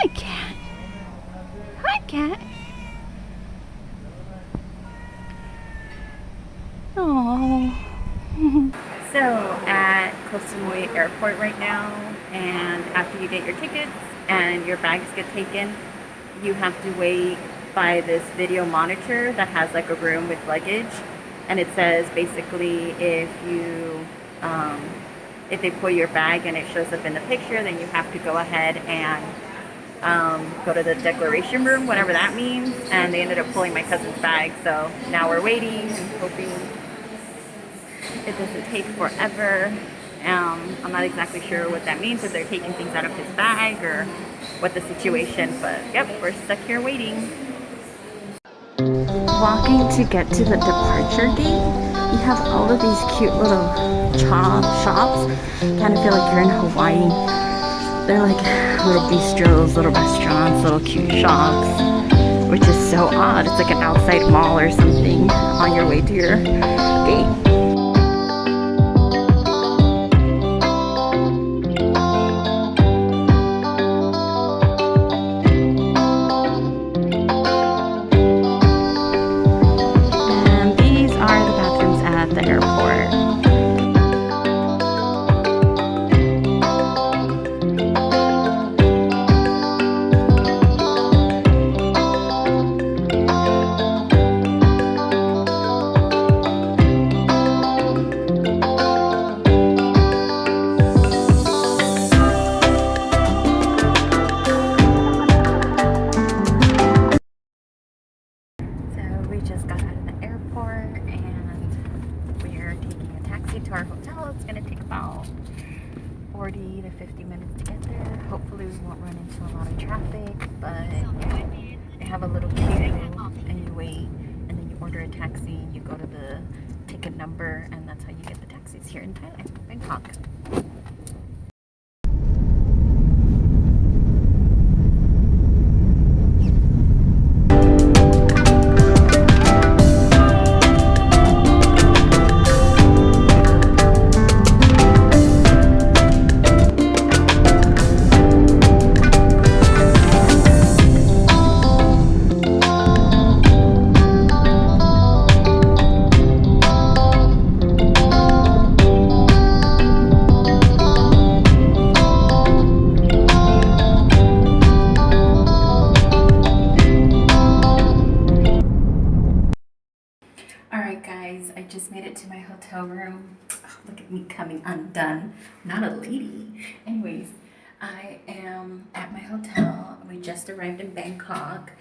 Hi, cat. Hi, cat. Oh. So at Koh Samui Airport right now, and after you get your tickets and your bags get taken, you have to wait by this video monitor that has like a room with luggage, and it says basically if they pull your bag and it shows up in the picture, then you have to go ahead and go to the declaration room, whatever that means. And they ended up pulling my cousin's bag, so now we're waiting and hoping it doesn't take forever. I'm not exactly sure what that means, if they're taking things out of his bag or what the situation, but yep, we're stuck here waiting. Walking to get to the departure gate, you have all of these cute little shops. Kind of feel like you're in Hawaii. They're like little bistros, little restaurants, little cute shops, which is so odd. It's like an outside mall or something on your way to your gate. We just got out of the airport and we're taking a taxi to our hotel. It's going to take about 40 to 50 minutes to get there. Hopefully we won't run into a lot of traffic, but they have a little queue and you wait, and then you order a taxi, you go to the ticket number, and that's how you get the taxis here in Thailand, Bangkok. Alright guys, I just made it to my hotel room. Oh, look at me coming undone. Not a lady. Anyways, I am at my hotel. We just arrived in Bangkok.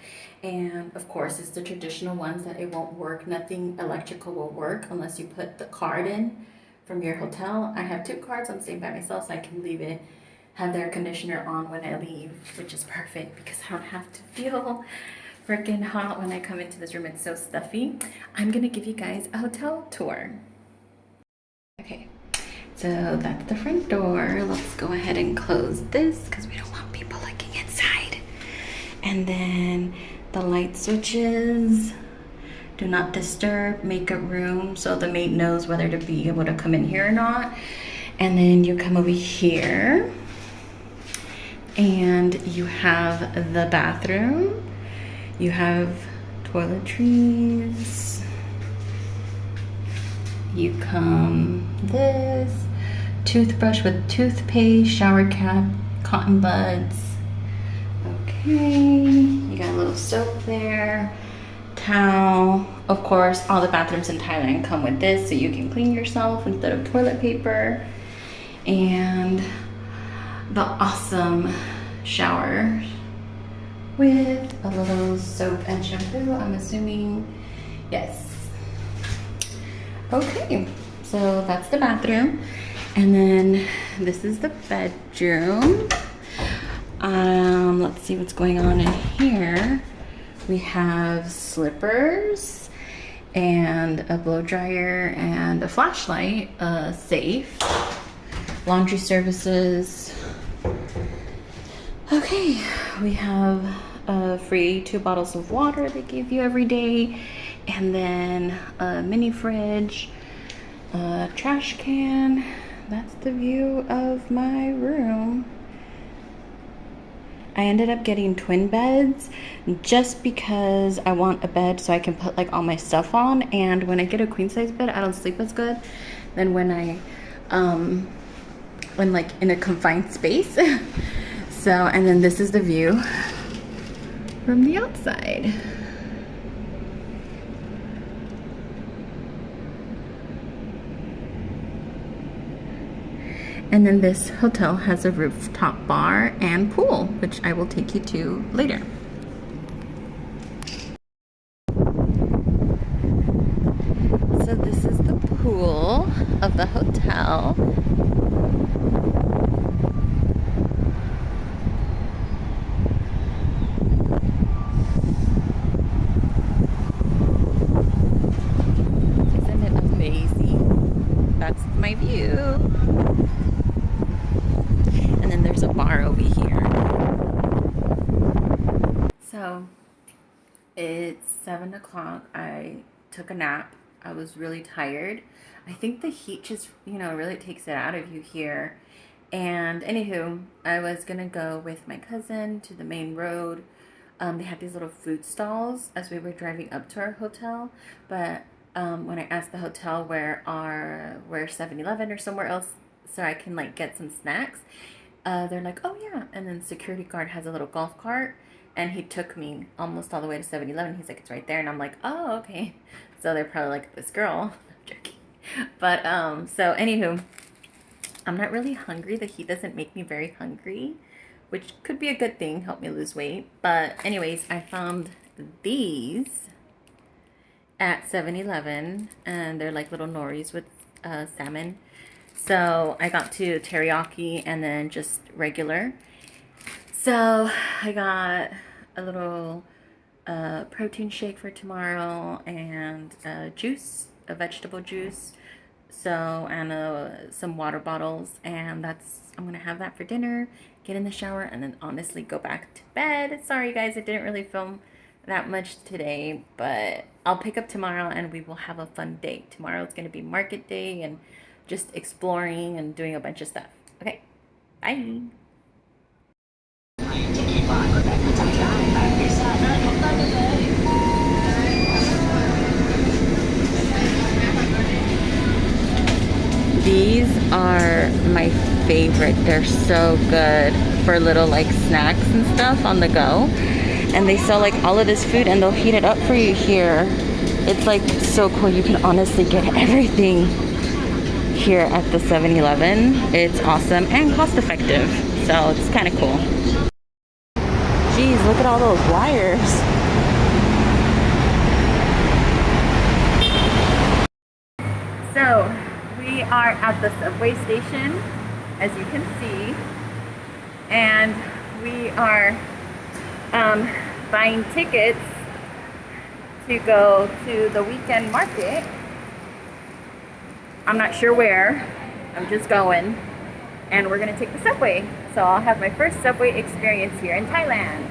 And of course, it's the traditional ones that it won't work. Nothing electrical will work unless you put the card in from your hotel. I have 2 cards. I'm staying by myself, so I can leave it, have the air conditioner on when I leave, which is perfect because I don't have to feel freaking hot when I come into this room. It's so stuffy. I'm gonna give you guys a hotel tour. Okay, so that's the front door. Let's go ahead and close this because we don't want people looking inside. And then the light switches, do not disturb, makeup room, so the maid knows whether to be able to come in here or not. And then you come over here and you have the bathroom. You have toiletries. You come this, toothbrush with toothpaste, shower cap, cotton buds. Okay, you got a little soap there, towel. Of course, all the bathrooms in Thailand come with this, so you can clean yourself instead of toilet paper. And the awesome shower with a little soap and shampoo, I'm assuming. Yes. Okay, so that's the bathroom. And then this is the bedroom. Let's see what's going on in here. We have slippers and a blow dryer and a flashlight, a safe, laundry services. Okay, we have a free 2 bottles of water they give you every day, and then a mini fridge, a trash can. That's the view of my room. I ended up getting twin beds just because I want a bed so I can put like all my stuff on, and when I get a queen size bed I don't sleep as good than when when like in a confined space. So, and then this is the view from the outside. And then this hotel has a rooftop bar and pool, which I will take you to later. So this is the pool of the hotel. Isn't it amazing? That's my view. And then there's a bar over here. So it's 7 o'clock. I took a nap. I was really tired. I think the heat just, really takes it out of you here. And anywho, I was gonna go with my cousin to the main road. They had these little food stalls as we were driving up to our hotel. But when I asked the hotel where 7-Eleven or somewhere else so I can like get some snacks, they're like, oh yeah. And then security guard has a little golf cart, and he took me almost all the way to 7-Eleven. He's like, it's right there. And I'm like, oh, okay. So they're probably like, this girl. I'm joking. But, so anywho, I'm not really hungry. The heat doesn't make me very hungry, which could be a good thing, help me lose weight. But anyways, I found these at 7-Eleven, and they're like little noris with salmon. So I got two teriyaki and then just regular. So I got a little protein shake for tomorrow and juice, a vegetable juice. So and some water bottles, and I'm gonna have that for dinner, get in the shower, and then honestly go back to bed. Sorry guys, I didn't really film that much today, but I'll pick up tomorrow and we will have a fun day. Tomorrow it's gonna be market day and just exploring and doing a bunch of stuff. Okay, bye. These are my favorite. They're so good for little like snacks and stuff on the go. And they sell like all of this food and they'll heat it up for you here. It's like so cool. You can honestly get everything here at the 7-Eleven. It's awesome and cost effective. So it's kind of cool. Geez, look at all those wires. So we are at the subway station, as you can see, and we are buying tickets to go to the weekend market. I'm not sure where, I'm just going, and we're gonna take the subway. So I'll have my first subway experience here in Thailand.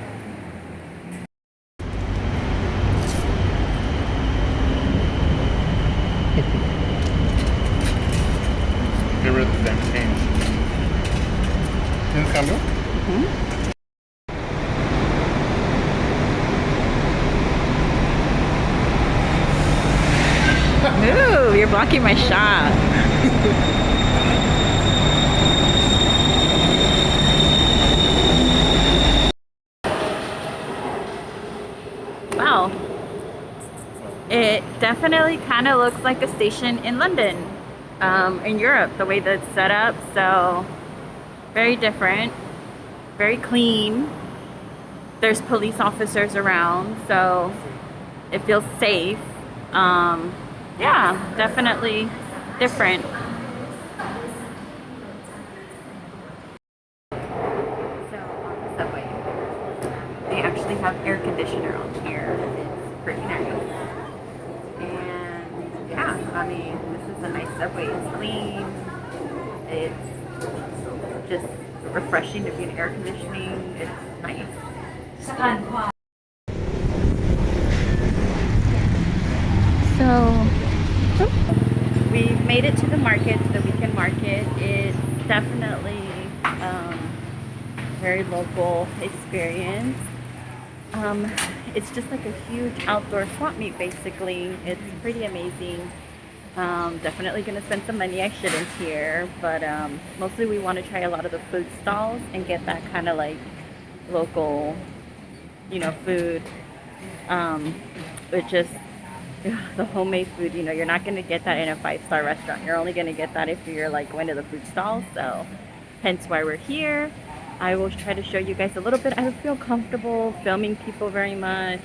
Get rid of the damn change. ¿Tienes cambio? Ooh, you're blocking my shot. Wow. It definitely kind of looks like a station in London, in Europe, the way that it's set up. So very different, very clean. There's police officers around, so it feels safe. Yeah, definitely different. So on the subway, they actually have air conditioner on here. It's pretty nice. And yeah, I mean, this is a nice subway. It's clean. It's just refreshing to be in air conditioning. It's nice. So we've made it to the market, to the weekend market. It's definitely very local experience. It's just like a huge outdoor swap meet basically. It's pretty amazing. Definitely gonna spend some money. I shouldn't here, but mostly we want to try a lot of the food stalls and get that kind of like local, you know, food. But just the homemade food, you know, you're not gonna get that in a five-star restaurant. You're only gonna get that if you're like going to the food stalls. So hence why we're here. I will try to show you guys a little bit. I don't feel comfortable filming people very much.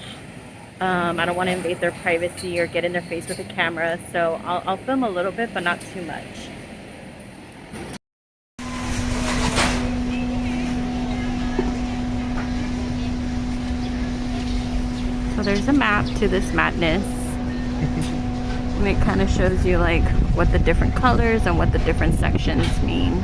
I don't want to invade their privacy or get in their face with a camera, so I'll film a little bit, but not too much. So there's a map to this madness. And it kind of shows you like what the different colors and what the different sections mean.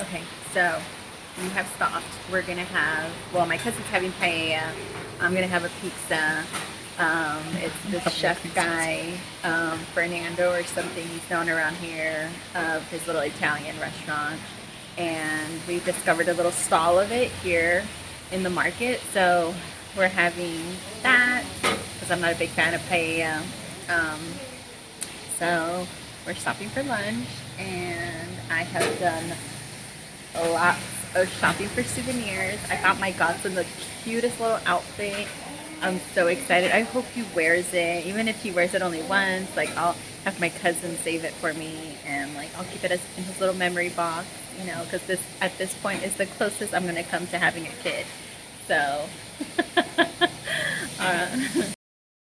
Okay, so we have stopped. We're gonna have, well, my cousin's having paella. I'm gonna have a pizza. It's this chef guy, Fernando or something. He's known around here of his little Italian restaurant, and we discovered a little stall of it here in the market. So we're having that because I'm not a big fan of paella. So we're stopping for lunch, and I have done lots of shopping for souvenirs. I got my godson the cutest little outfit. I'm so excited. I hope he wears it, even if he wears it only once. Like, I'll have my cousin save it for me, and like I'll keep it as in his little memory box, you know, because this at this point is the closest I'm gonna come to having a kid. So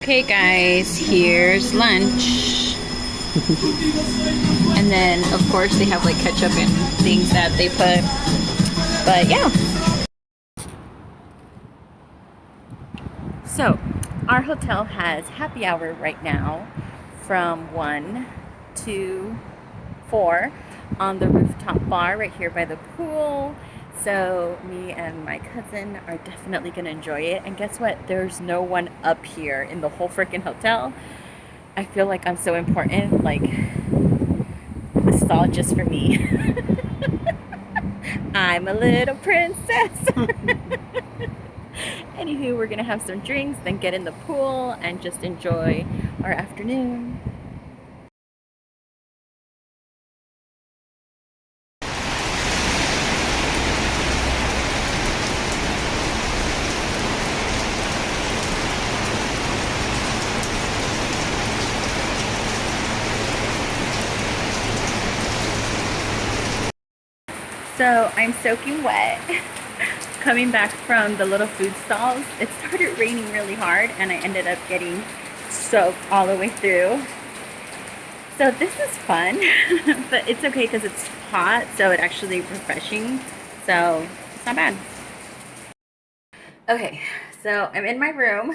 okay guys, here's lunch. And then of course they have like ketchup and things that they put, but yeah. So our hotel has happy hour right now from 1 to 4 on the rooftop bar right here by the pool. So me and my cousin are definitely gonna enjoy it. And guess what? There's no one up here in the whole freaking hotel. I feel like I'm so important, like this is all just for me. I'm a little princess. Anywho, we're gonna have some drinks, then get in the pool and just enjoy our afternoon. So I'm soaking wet. Coming back from the little food stalls, it started raining really hard and I ended up getting soaked all the way through. So this is fun, but it's okay because it's hot, so it's actually refreshing. So it's not bad. Okay, so I'm in my room.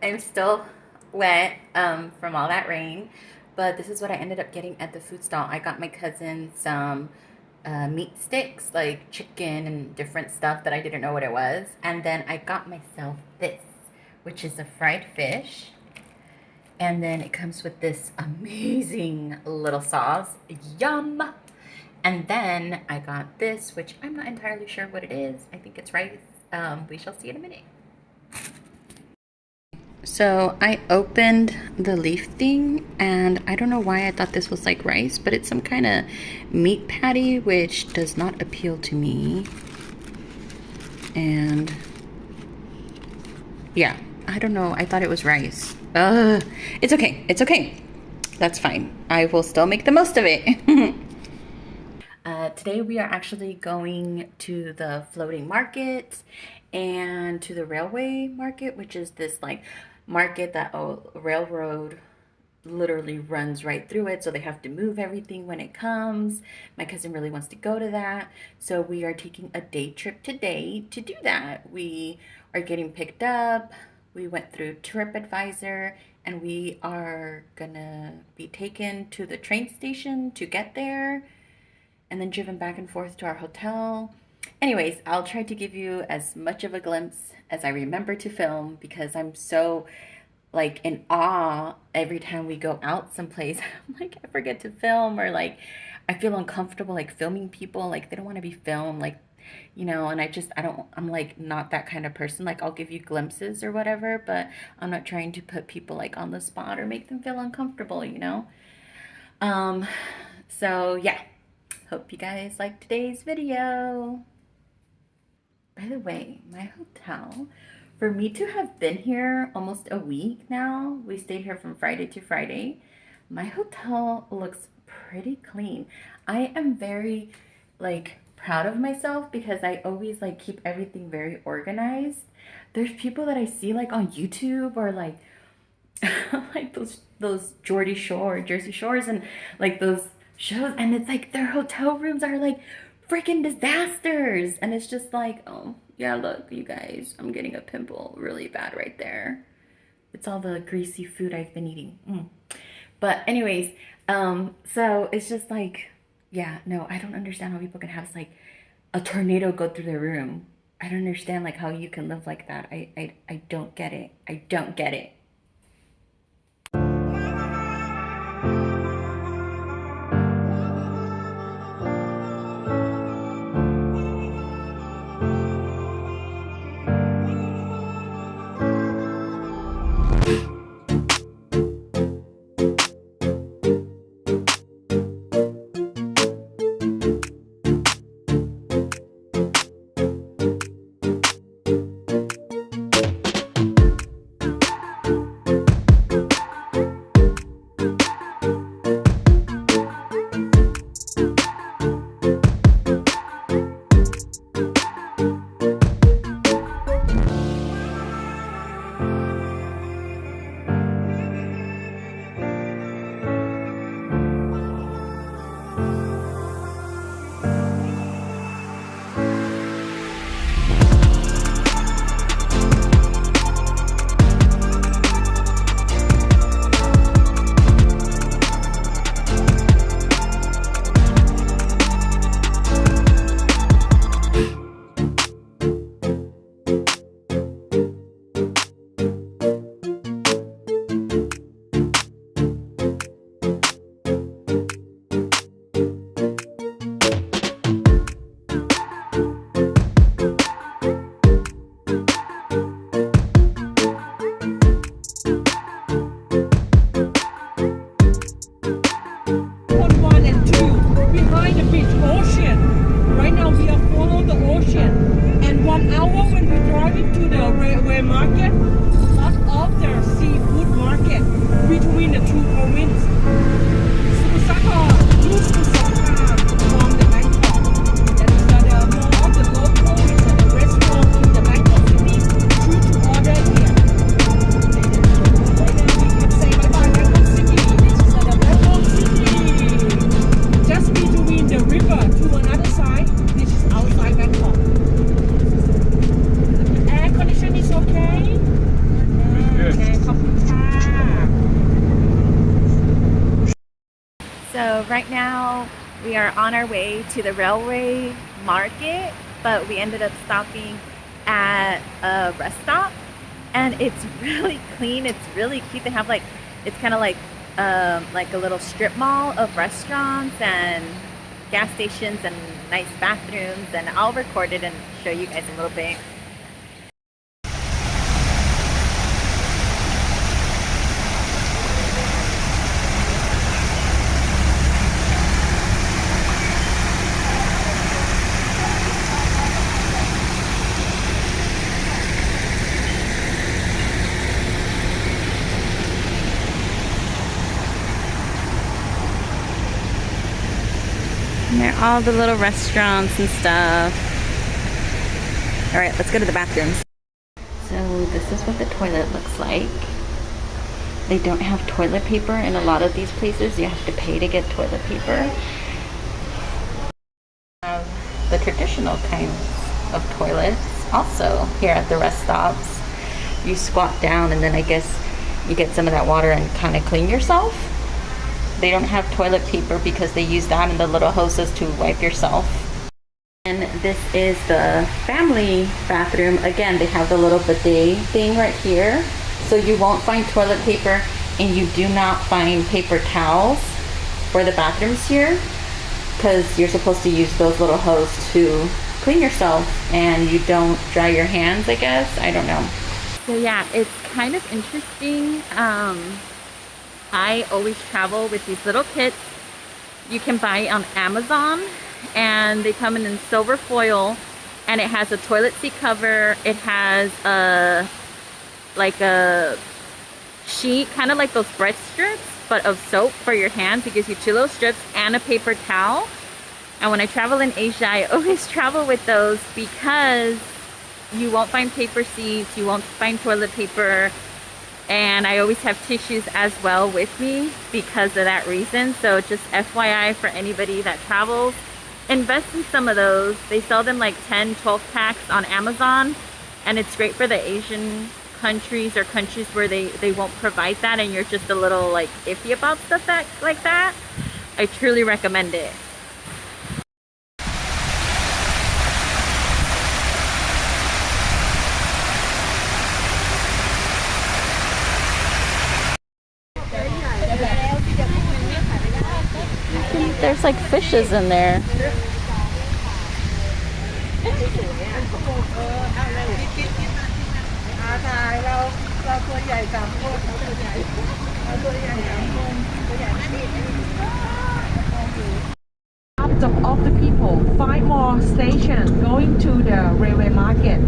I'm still wet from all that rain, but this is what I ended up getting at the food stall. I got my cousin some meat sticks, like chicken and different stuff that I didn't know what it was. And then I got myself this, which is a fried fish. And then it comes with this amazing little sauce. Yum! And then I got this, which I'm not entirely sure what it is. I think it's rice. We shall see in a minute. So I opened the leaf thing and I don't know why I thought this was like rice, but it's some kind of meat patty, which does not appeal to me. And yeah, I don't know. I thought it was rice. It's okay. It's okay. That's fine. I will still make the most of it. today we are actually going to the floating market and to the railway market, which is this like market that a railroad literally runs right through it, so they have to move everything when it comes. My cousin really wants to go to that, so we are taking a day trip today to do that. We are getting picked up. We went through TripAdvisor, and we are gonna be taken to the train station to get there and then driven back and forth to our hotel. Anyways, I'll try to give you as much of a glimpse as I remember to film, because I'm so like in awe every time we go out someplace. I'm like, I forget to film, or like I feel uncomfortable like filming people, like they don't want to be filmed, like, you know, and I'm like not that kind of person. Like I'll give you glimpses or whatever, but I'm not trying to put people like on the spot or make them feel uncomfortable, you know. So yeah, hope you guys like today's video. By the way, my hotel, for me to have been here almost a week now, we stayed here from Friday to Friday, my hotel looks pretty clean. I am very like proud of myself because I always like keep everything very organized. There's people that I see like on YouTube or like like those Jersey Shores and like those shows, and it's like their hotel rooms are like freaking disasters, and it's just like, oh yeah, look you guys, I'm getting a pimple really bad right there. It's all the greasy food I've been eating. But anyways, so it's just like, yeah, no, I don't understand how people can have like a tornado go through their room. I don't understand like how you can live like that. I don't get it. I don't get it. So right now we are on our way to the railway market, but we ended up stopping at a rest stop, and it's really clean. It's really cute. They have like, it's kind of like a little strip mall of restaurants and gas stations and nice bathrooms, and I'll record it and show you guys a little bit. And there are all the little restaurants and stuff. All right, let's go to the bathrooms. So this is what the toilet looks like. They don't have toilet paper in a lot of these places. You have to pay to get toilet paper. The traditional kinds of toilets also here at the rest stops. You squat down and then I guess you get some of that water and kind of clean yourself. They don't have toilet paper because they use that and the little hoses to wipe yourself. And this is the family bathroom. Again, they have the little bidet thing right here. So you won't find toilet paper and you do not find paper towels for the bathrooms here because you're supposed to use those little hoses to clean yourself and you don't dry your hands, I guess. I don't know. So yeah, it's kind of interesting. I always travel with these little kits. You can buy on Amazon and they come in silver foil and it has a toilet seat cover. It has a sheet, kind of like those bread strips, but of soap for your hands. It gives you 2 little strips and a paper towel. And when I travel in Asia, I always travel with those because you won't find paper seats, you won't find toilet paper, and I always have tissues as well with me because of that reason. So just FYI for anybody that travels, invest in some of those. They sell them like 10, 12 packs on Amazon, and it's great for the Asian countries or countries where they won't provide that and you're just a little like iffy about stuff like that. I truly recommend it. There's like fishes in there. Of the people, 5 more stations going to the railway market.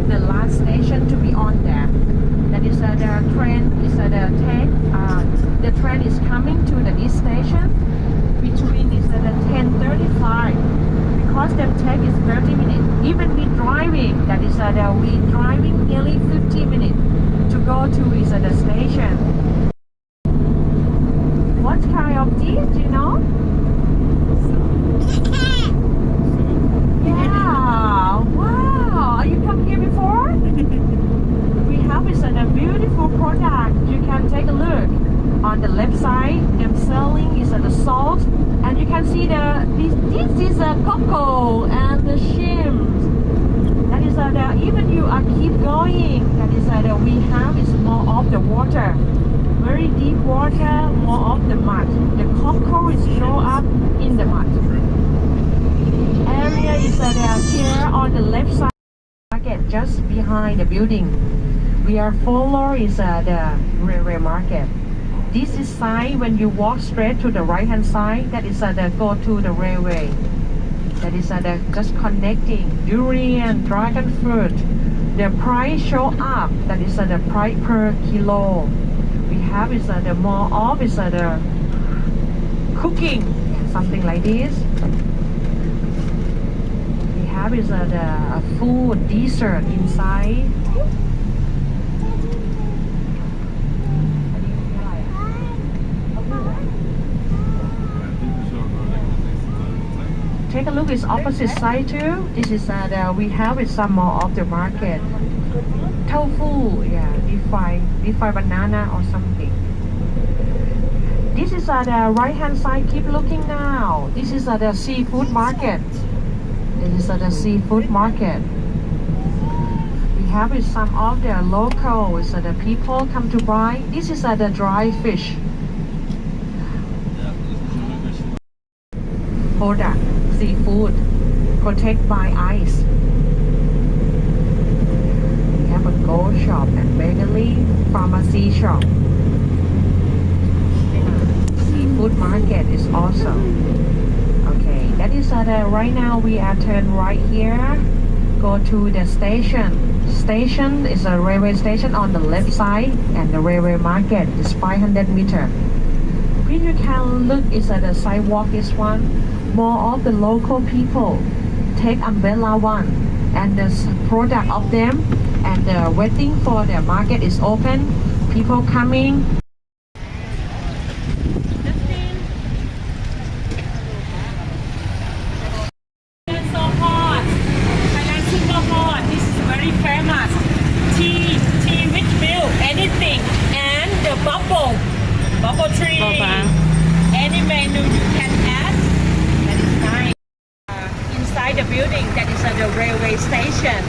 The last station to be on there. That is the train. Is the train. The train is coming to this station between is the 10:35. Because the take is 30 minutes. Even we driving. That is we driving nearly 50 minutes to go to is the station. What kind of tea? Do you know? Yeah, wow, you come here before? We have is a beautiful product. You can take a look. On the left side, them selling is the salt, and you can see this is a cocoa and the shrimp. That is even you keep going. That is we have is more of the water, very deep water, more of the mud. The cocoa is show up in the mud. Area is here on the left side market, just behind the building. We are follow is the railway market. This is side when you walk straight to the right hand side. That is go to the railway. That is just connecting durian, dragon fruit. The price show up. That is the price per kilo. We have is the more of is the cooking, something like this. Have is the food dessert inside. Take a look, it's opposite side too. This is we have is some more of the market. Tofu, yeah, deep fried banana or something. This is the right hand side. Keep looking now. This is the seafood market. This is the seafood market. We have is some of the local is the people come to buy. This is the dry fish. Product, seafood, protect by ice. We have a gold shop and bakery, pharmacy shop. Seafood market is also. Okay, that is right now we are turn right here. Go to the station. Station is a railway station on the left side, and the railway market is 500 meters. When you can look is at the sidewalk is one. More of the local people take umbrella one and the product of them and waiting for the market is open. People coming. So hot. Thailand super hot. This is very famous. Tea with milk, anything, and the bubble tree. Any menu you can add. That is nice. Inside the building, that is at the railway station.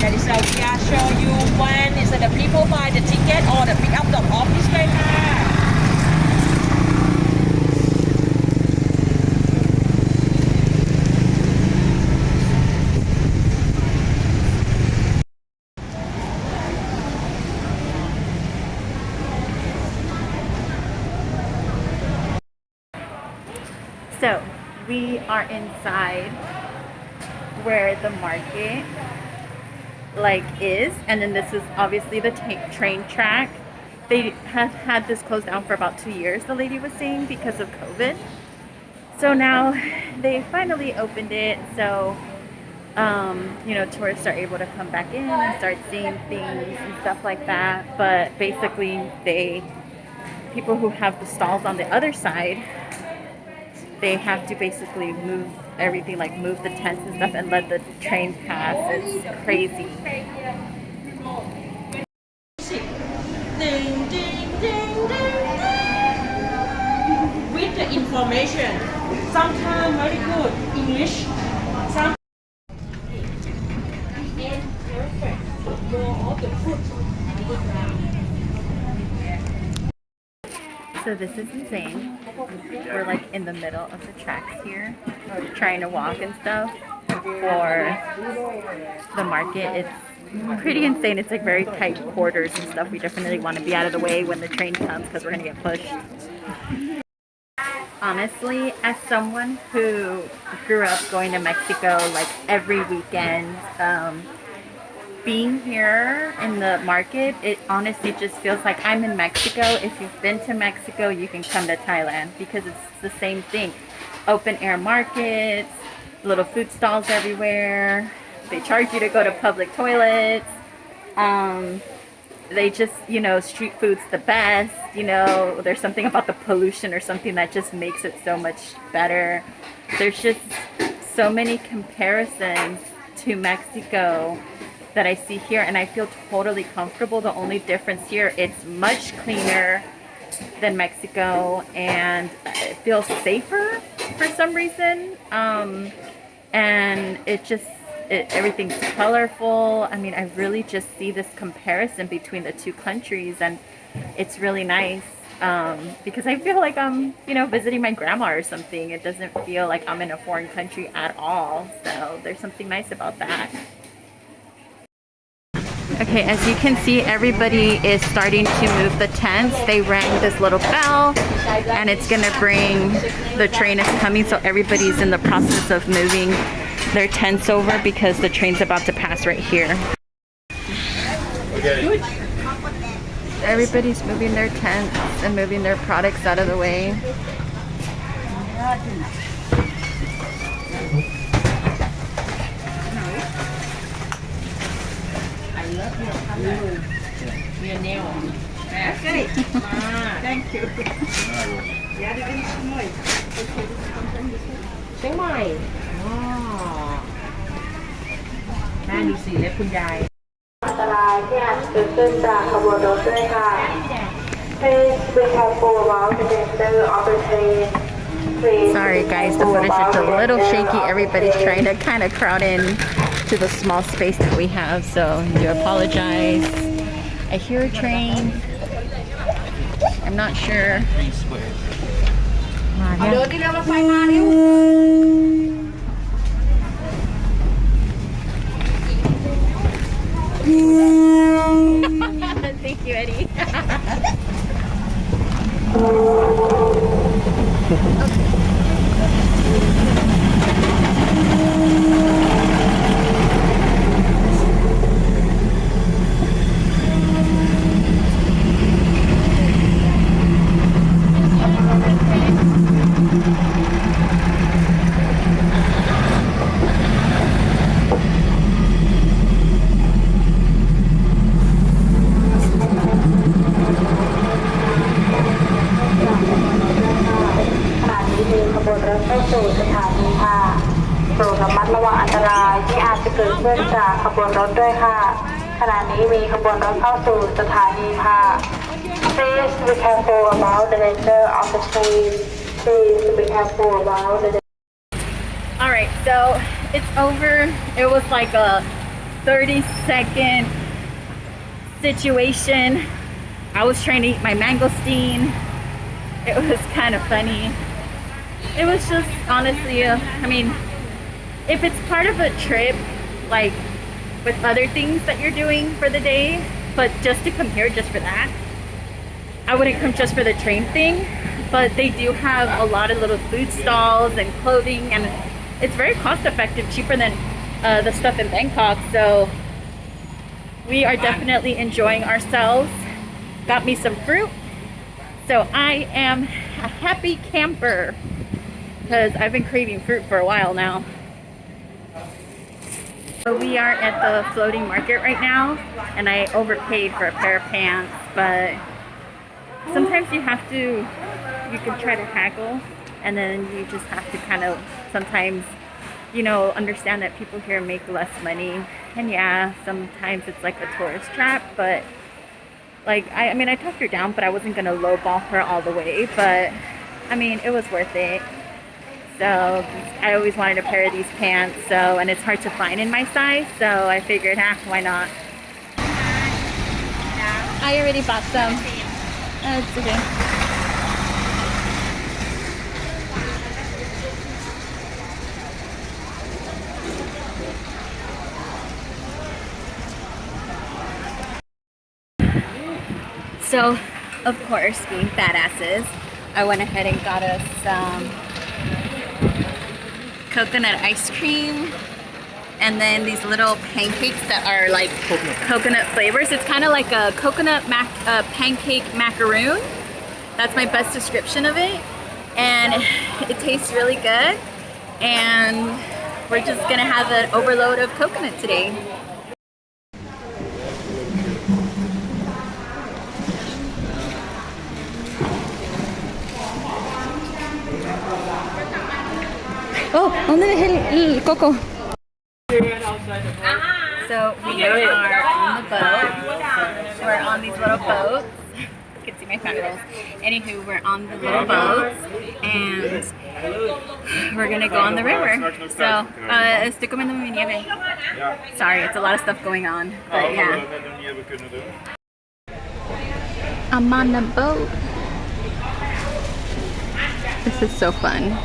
That is we are show you when is the people buy the ticket or the pick up the office right now. So we are inside where the market is, and then this is obviously the train track. They have had this closed down for about 2 years, the lady was saying, because of COVID. So now they finally opened it, so tourists are able to come back in and start seeing things and stuff like that. But basically people who have the stalls on the other side, they have to basically move everything, like move the tents and stuff and let the train pass. It's crazy. Ding, ding, ding, ding, ding. With the information, sometimes very good English, some perfect. More of the food. So this is insane. We're like in the middle of the tracks here, trying to walk and stuff for the market. It's pretty insane. It's like very tight quarters and stuff. We definitely want to be out of the way when the train comes because we're gonna get pushed. Honestly, as someone who grew up going to Mexico like every weekend, being here in the market, it honestly just feels like I'm in Mexico. If you've been to Mexico, you can come to Thailand because it's the same thing. Open air markets, little food stalls everywhere. They charge you to go to public toilets. They just, street food's the best. There's something about the pollution or something that just makes it so much better. There's just so many comparisons to Mexico that I see here, and I feel totally comfortable. The only difference here, it's much cleaner than Mexico, and it feels safer for some reason. And everything's colorful. I mean, I really just see this comparison between the two countries, and it's really nice because I feel like I'm, visiting my grandma or something. It doesn't feel like I'm in a foreign country at all. So there's something nice about that. Okay, as you can see, everybody is starting to move the tents. They rang this little bell, and it's gonna bring, the train is coming, so everybody's in the process of moving their tents over because the train's about to pass right here. Okay. Everybody's moving their tents and moving their products out of the way. Your nail. Okay. Thank you. เชียงใหม่อ๋อแม่ดูสิเล็บคุณยาย อันตรายที่อาจจะเกิดขึ้นจากขบวนรถด้วยค่ะ Please be careful about the danger of the train. Sorry guys, the footage is a little shaky. Everybody's trying to kind of crowd in to the small space that we have, so I do apologize. I hear a train. I'm not sure. มาเนี่ย เดินที่เร็วรถไฟมาเร็ว Thank you, Eddie. วนรถเข้าสู่สถานีค่ะโปรดระมัดระวังอันตรายที่อาจจะเกิดขึ้นจากขบวนรถด้วยค่ะขณะนี้มีขบวนรถเข้าสู่สถานีค่ะ Please be careful about the danger of the train. Please be careful about the All right, so it's over. It was like a 30-second situation. I was trying to eat my mangosteen. It was kind of funny. It was just honestly, I mean, if it's part of a trip, like with other things that you're doing for the day, but just to come here just for that, I wouldn't come just for the train thing. But they do have a lot of little food stalls and clothing, and it's very cost effective, cheaper than the stuff in Bangkok. So we are definitely enjoying ourselves. Got me some fruit. So I am a happy camper because I've been craving fruit for a while now. So we are at the floating market right now, and I overpaid for a pair of pants, but sometimes you can try to haggle, and then you just have to kind of sometimes, you know, understand that people here make less money. And yeah, sometimes it's like a tourist trap, but like, I mean, I talked her down, but I wasn't gonna lowball her all the way, but I mean, it was worth it. So I always wanted a pair of these pants, so, and it's hard to find in my size, so I figured, why not? I already bought some. It's okay. So, of course, being badasses, I went ahead and got us some coconut ice cream, and then these little pancakes that are like coconut flavors. It's kind of like a coconut pancake macaroon. That's my best description of it, and it tastes really good, and we're just gonna have an overload of coconut today. Oh, only the coco. So we are on the boat. We're on these little boats. You can see my fat rolls. Anywho, we're on the little boats, and we're gonna go on the river. So, estoy comiendo mi nieve. Sorry, it's a lot of stuff going on, but yeah. I'm on the boat. This is so fun.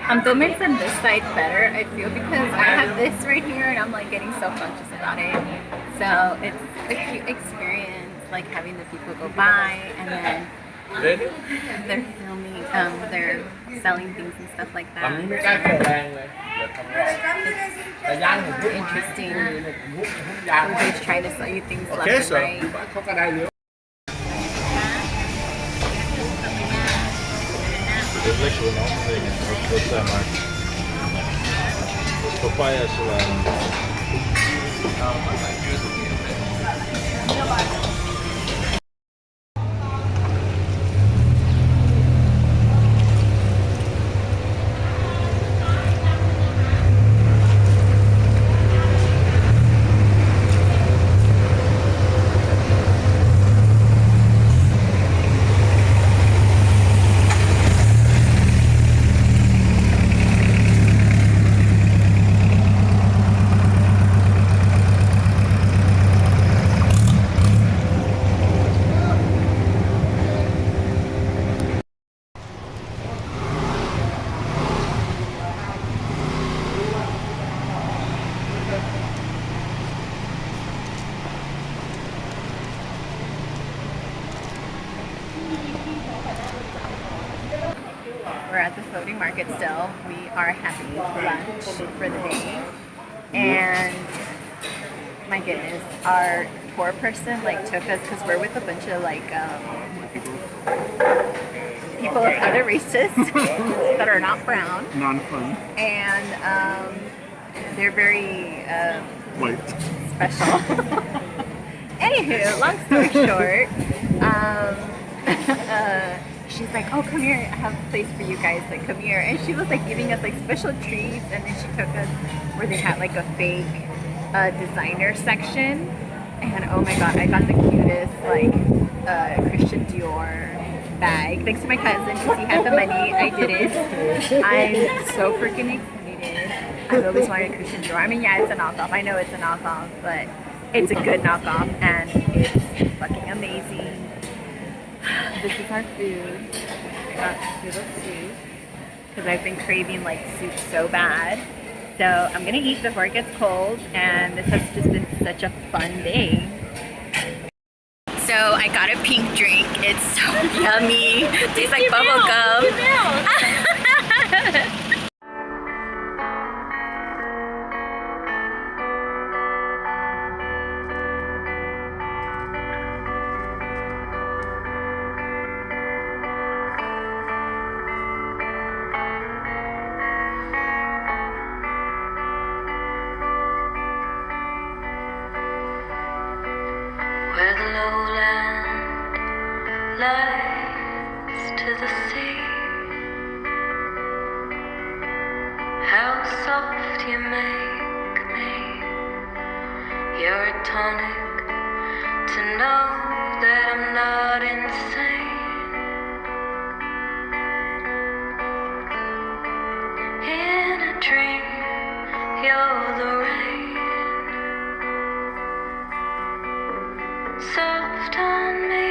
I'm filming from this side better, I feel, because I have this right here and I'm like getting self-conscious about it. So it's a cute experience, like having the people go by and then they're filming, they're selling things and stuff like that. It's interesting. Everybody's trying to sell you things left and right. Dat is lekker een andere dingen. Wat zij maakt. Dat is papaya salade. We're at the floating market still. We are having lunch for the day. And my goodness, our tour person like took us, because we're with a bunch of like people of other races that are not brown. Non-fun. And they're very White. special. Anywho, long story short, she's like, oh, come here, I have a place for you guys, like, come here. And she was like giving us like special treats, and then she took us where they had like a fake designer section. And oh my god, I got the cutest like Christian Dior bag. Thanks to my cousin, because he had the money. I didn't. I'm so freaking excited. I've always wanted a Christian Dior. I mean, yeah, it's a knockoff. I know it's a knockoff, but it's a good knockoff, and it's fucking amazing. This is our food. I got noodle soup because I've been craving like soup so bad. So I'm gonna eat before it gets cold, and this has just been such a fun day. So I got a pink drink. It's so yummy. It tastes like bubble gum. Where the lowland lies to the sea, how soft you make me. You're a tonic to know that I'm not insane. In a dream, you're the rain, soft on me,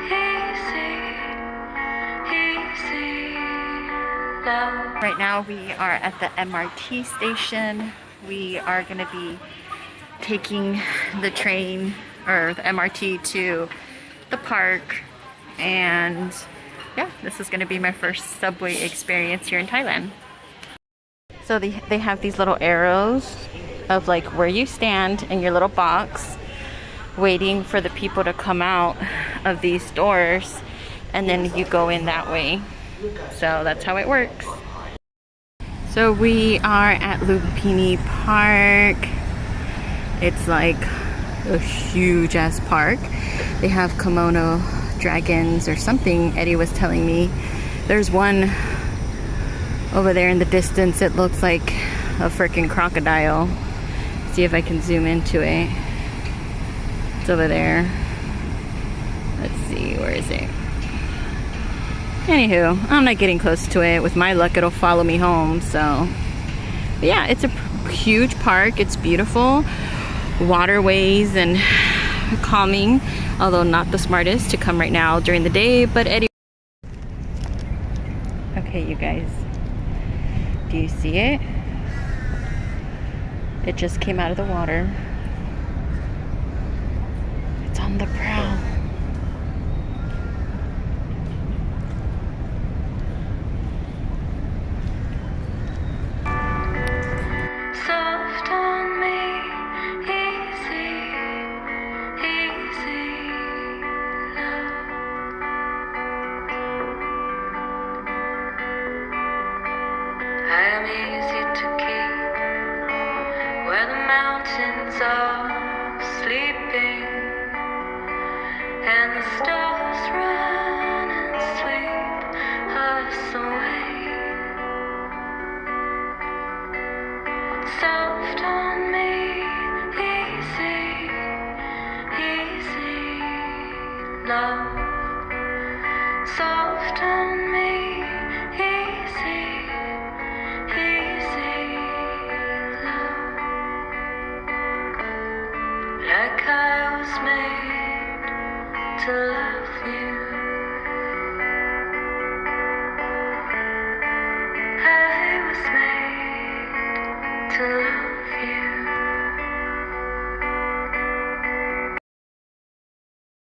easy, easy love. Right now we are at the MRT station. We are gonna be taking the train or the MRT to the park, and yeah, this is gonna be my first subway experience here in Thailand. So they have these little arrows of like where you stand in your little box waiting for the people to come out of these doors, and then you go in that way. So that's how it works. So we are at Lumpini Park. It's like a huge ass park. They have Komodo dragons or something, Eddie was telling me. There's one over there in the distance. It looks like a freaking crocodile. See if I can zoom into it. It's over there. Let's see, where is it? Anywho, I'm not getting close to it. With my luck, it'll follow me home. So, but yeah, it's a huge park. It's beautiful. Waterways and calming. Although not the smartest to come right now during the day. But Eddie. Okay, you guys. Do you see it? It just came out of the water. It's on the prow. Soft on me, easy, easy love. I am easy to keep where the mountains are sleeping and the stars run and sweep us away. Soft on me, easy, easy love. Soft on me, easy, easy love. Like I was made to love you.